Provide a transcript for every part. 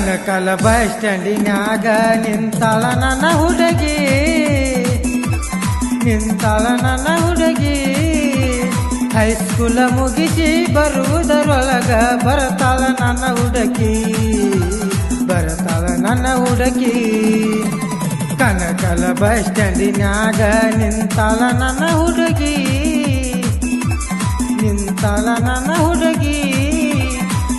ಕನಕಲ bus ಸ್ಟ್ಯಾಂಡಿನ್ಯಾಗ ನಿಂತಾಳ ನನ್ನ ಹುಡುಗಿ, ನಿಂತಾಳ ನನ್ನ ಹುಡುಗಿ. ಹೈಸ್ಕೂಲ ಮುಗಿಸಿ ಬರುವುದರೊಳಗ ಬರ್ತಾಳ ನನ್ನ ಹುಡುಗಿ, ಬರ್ತಾಳ ನನ್ನ ಹುಡುಗಿ. ಕನಕಲ ಬಸ್ ಸ್ಟ್ಯಾಂಡಿನ್ಯಾಗ ನಿಂತಾಳ ನನ್ನ ಹುಡುಗಿ, ನಿಂತಾಳ ನನ್ನ ಹುಡುಗಿ.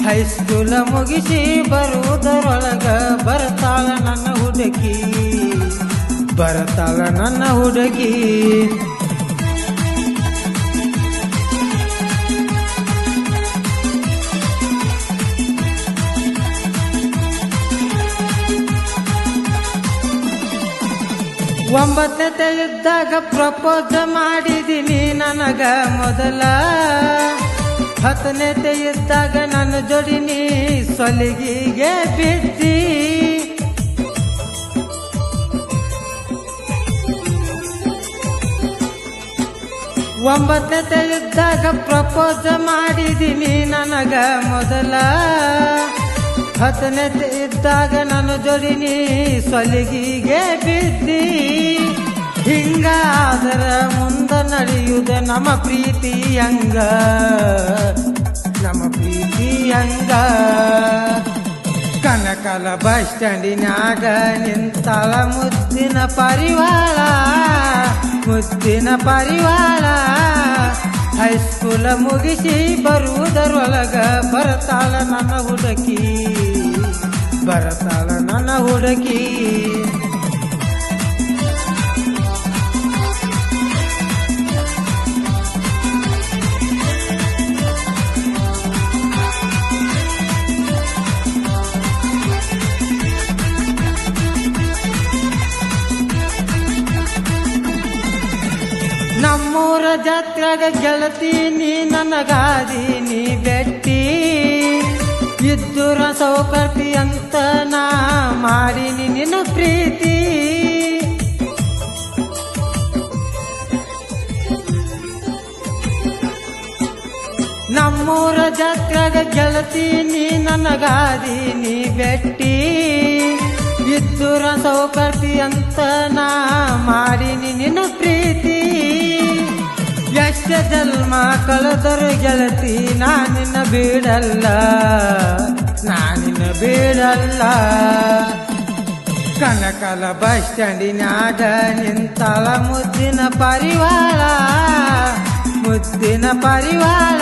ಹೈಸ್ಕೂಲ ಮುಗಿಸಿ ಬರುವುದರೊಳಗ ಬರ್ತಾಳ ನನ್ನ ಹುಡುಗಿ, ಬರ್ತಾಳ ನನ್ನ ಹುಡುಗಿ. ಒಂಬತ್ತನೇ ಇದ್ದಾಗ ಪ್ರಪೋಸ್ ಮಾಡಿದೀನಿ ನನಗ ಮೊದಲ, 10ನೇ ಇದ್ದಾಗ ನನ್ನ ಜೋಡಿ ನೀ ಸೊಲಿಗಿಗೆ ಬಿದ್ದಿ. ಒಂಬತ್ತನೇ ಇದ್ದಾಗ ಪ್ರಪೋಸ್ ಮಾಡಿದೀನಿ ನನಗ ಮೊದಲ, 10ನೇ ಇದ್ದಾಗ ನನ್ನ ಜೋಡಿ ನೀ ಸೊಲಿಗಿಗೆ ಬಿದ್ದಿ. ಹಿಂಗಾದರ ಮುಂದ ನಡೆಯುವುದ ನಮ್ಮ ಪ್ರೀತಿ ಹಂಗ, ನಮ್ಮ ಪ್ರೀತಿ ಹಂಗ. ಕನಕಲ ಬಸ್ ಸ್ಟ್ಯಾಂಡಿನ್ಯಾಗ ನಿಂತಾಳ ಮುದ್ದಿನ ಪರಿವಾಳ, ಮುದ್ದಿನ ಪರಿವಾಳ. ಹೈಸ್ಕೂಲ ಮುಗಿಸಿ ಬರುವುದರೊಳಗ ಬರ್ತಾಳ ನನ್ನ ಹುಡುಗಿ, ಬರ್ತಾಳ ನನ್ನ ಹುಡುಗಿ. ನಮ್ಮೂರ ಜಾತ್ರೆಗ ಗೆಳತಿ ನೀ ನನಗಾದೀನಿ ಬೆಟ್ಟಿ, ಇದ್ದೂರ ಸೌಕರ್ತಿ ಅಂತ ನಾ ಮಾಡೀನಿ ನಿನ್ನ ಪ್ರೀತಿ. ನಮ್ಮೂರ ಜಾತ್ರೆಗ ಗೆಳತಿ ನೀ ನನಗಾದೀನಿ ಬೆಟ್ಟಿ, ಇದ್ದೂರ ಸೌಕರ್ತಿ ಅಂತ ನಾ ಮಾಡೀನಿ ನಿನ್ನ ಪ್ರೀತಿ. ಎಷ್ಟ ಜನ್ಮ ಕಳೆದರು ಗೆಳತಿ ನಾನಿನ್ನ ಬಿಡಲ್ಲ, ನಾನಿನ್ನ ಬಿಡಲ್ಲ. ಕನಕಲ ಬಸ್ ಸ್ಟ್ಯಾಂಡಿನ್ಯಾಗ ನಿಂತಾಳ ಮುದ್ದಿನ ಪರಿವಾಳ, ಮುದ್ದಿನ ಪರಿವಾಳ.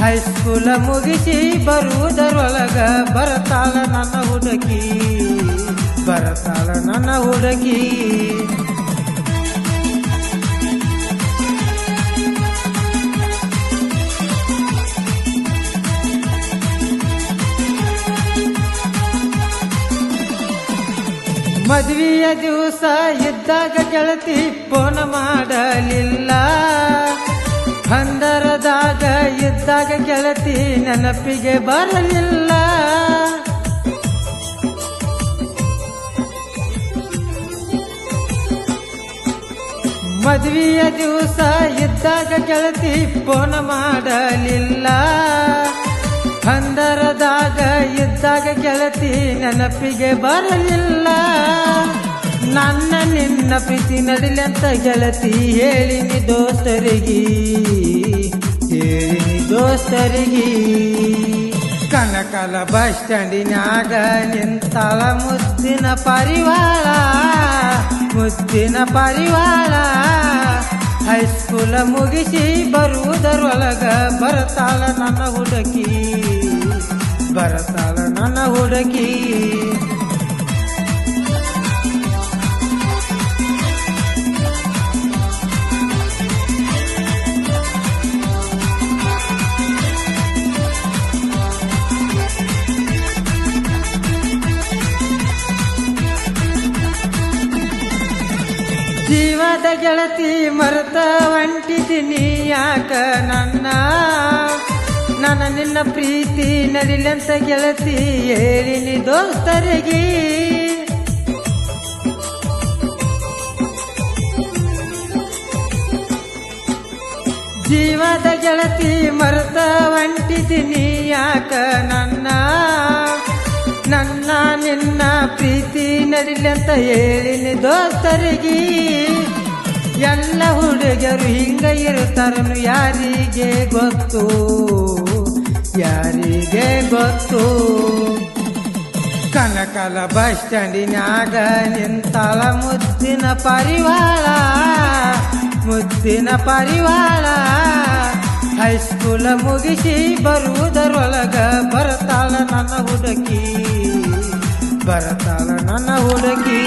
ಹೈಸ್ಕೂಲ ಮುಗಿಸಿ ಬರುವುದರೊಳಗ ಬರ್ತಾಳ ನನ್ನ ಹುಡುಗಿ, ಬರ್ತಾಳ ನನ್ನ ಹುಡುಗಿ. ಮದುವೆಯ ದಿವಸ ಇದ್ದಾಗ ಗೆಳತಿ ಫೋನ್ ಮಾಡಲಿಲ್ಲ, ಹಂದರದಾಗ ಇದ್ದಾಗ ಗೆಳತಿ ನೆನಪಿಗೆ ಬರಲಿಲ್ಲ. ಮದುವೆಯ ದಿವಸ ಇದ್ದಾಗ ಗೆಳತಿ ಫೋನ್ ಮಾಡಲಿಲ್ಲ, ಹಂದರದಾಗ ಇದ್ದಾಗ ಗೆಳತಿ ನೆನಪಿಗೆ ಬರಲಿಲ್ಲ. ನನ್ನ ನಿನ್ನ ಪ್ರೀತಿ ನಡಿಲಂತ ಗೆಳತಿ ಹೇಳಿನಿ ದೋಸ್ತರಿಗಿ, ಹೇಳಿನಿ ದೋಸ್ತರಿಗಿ. ಕನಕಲ ಬಸ್ ಸ್ಟ್ಯಾಂಡಿನ್ಯಾಗ ನಿಂತಾಳ ಮುದ್ದಿನ ಪರಿವಾಳ, ಮುದ್ದಿನ ಪರಿವಾಳ. ಹೈಸ್ಕೂಲ ಮುಗಿಸಿ ಬರುವುದರೊಳಗ ಬರ್ತಾಳ ನನ್ನ ಹುಡುಗಿ, ಬರ್ತಾಳ ನನ್ನ ಹುಡುಗಿ. ಜೀವದ ಗೆಳತಿ ಮರೆತ ಹೊಂಟಿದ್ದೀನಿ ಯಾಕ ನನ್ನ, ನನ್ನ ನಿನ್ನ ಪ್ರೀತಿ ನಡಿಲಂತ ಗೆಳತಿ ಹೇಳಿನಿ ದೋಸ್ತರಿಗೆ. ಜೀವದ ಗೆಳತಿ ಮರೆತ ಹೊಂಟಿದ್ದೀನಿ ಯಾಕ ನನ್ನ, ನನ್ನ ನಿನ್ನ ಪ್ರೀತಿ ನಡಿಲಿ ಅಂತ ಹೇಳಿನಿ ದೋಸ್ತರಿಗೆ. ಎಲ್ಲ ಹುಡುಗರು ಹಿಂಗ ಇರ್ತಾರನು ಯಾರಿಗೆ ಗೊತ್ತು, ಯಾರಿಗೆ ಗೊತ್ತು. ಕನಕಲ ಬಸ್ ಸ್ಟ್ಯಾಂಡಿನ್ಯಾಗ ನಿಂತಾಳ ಮುದ್ದಿನ ಪರಿವಾಳ, ಮುದ್ದಿನ ಪರಿವಾಳ. ಹೈಸ್ಕೂಲ ಮುಗಿಸಿ ಬರುವುದರೊಳಗ ಬರ್ತಾಳ ನನ್ನ ಹುಡುಗಿ, ಬರ್ತಾಳ ನನ್ನ ಹುಡುಗಿ.